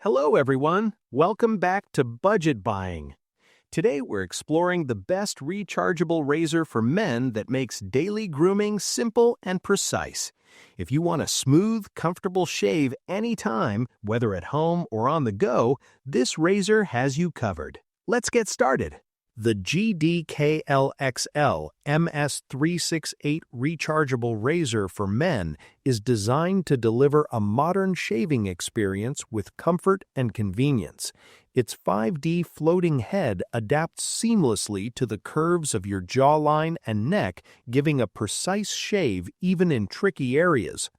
Hello everyone, welcome back to Budget Buying. Today we're exploring the best rechargeable razor for men that makes daily grooming simple and precise. If you want a smooth, comfortable shave anytime, whether at home or on the go, this razor has you covered. Let's get started. The GDKLXL MS368 rechargeable razor for men is designed to deliver a modern shaving experience with comfort and convenience. Its 5D floating head adapts seamlessly to the curves of your jawline and neck, giving a precise shave even in tricky areas.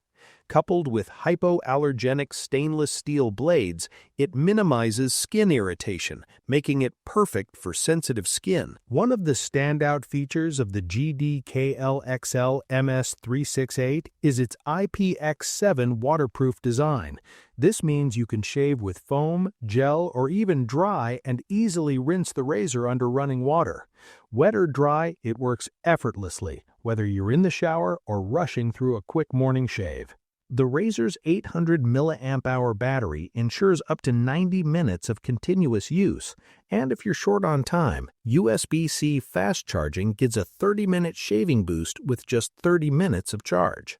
Coupled with hypoallergenic stainless steel blades, it minimizes skin irritation, making it perfect for sensitive skin. One of the standout features of the GDKLXL MS368 is its IPX7 waterproof design. This means you can shave with foam, gel, or even dry and easily rinse the razor under running water. Wet or dry, it works effortlessly, whether you're in the shower or rushing through a quick morning shave. The razor's 800 mAh battery ensures up to 90 minutes of continuous use, and if you're short on time, USB-C fast charging gives a 30-minute shaving boost with just 30 minutes of charge.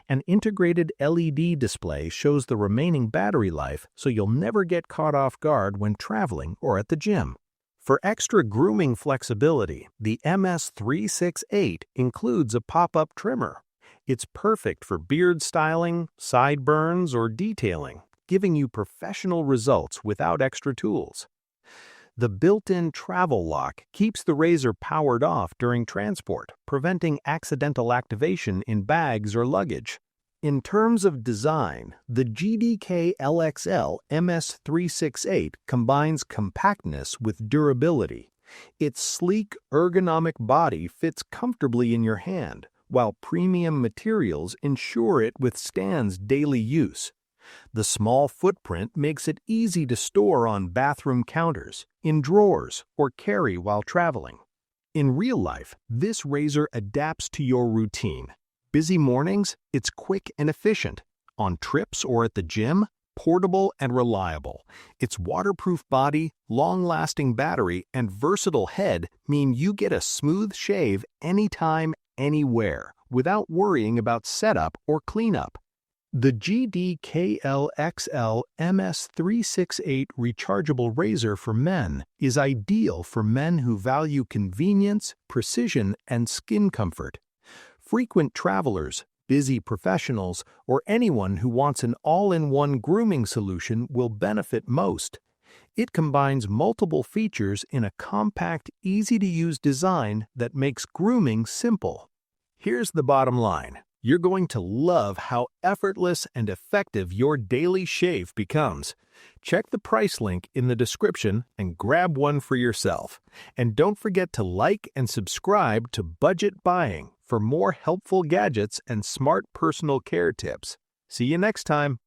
An integrated LED display shows the remaining battery life, so you'll never get caught off guard when traveling or at the gym. For extra grooming flexibility, the MS368 includes a pop-up trimmer. It's perfect for beard styling, sideburns, or detailing, giving you professional results without extra tools. The built-in travel lock keeps the razor powered off during transport, preventing accidental activation in bags or luggage. In terms of design, the GDKLXL MS368 combines compactness with durability. Its sleek, ergonomic body fits comfortably in your hand, while premium materials ensure it withstands daily use. The small footprint makes it easy to store on bathroom counters, in drawers, or carry while traveling. In real life, this razor adapts to your routine. Busy mornings, it's quick and efficient. On trips or at the gym, portable and reliable. Its waterproof body, long-lasting battery, and versatile head mean you get a smooth shave anytime, anywhere, without worrying about setup or cleanup. The GDKLXL MS368 rechargeable razor for men is ideal for men who value convenience, precision, and skin comfort. Frequent travelers, busy professionals, or anyone who wants an all-in-one grooming solution will benefit most. It combines multiple features in a compact, easy-to-use design that makes grooming simple. Here's the bottom line. You're going to love how effortless and effective your daily shave becomes. Check the price link in the description and grab one for yourself. And don't forget to like and subscribe to Budget Buying for more helpful gadgets and smart personal care tips. See you next time.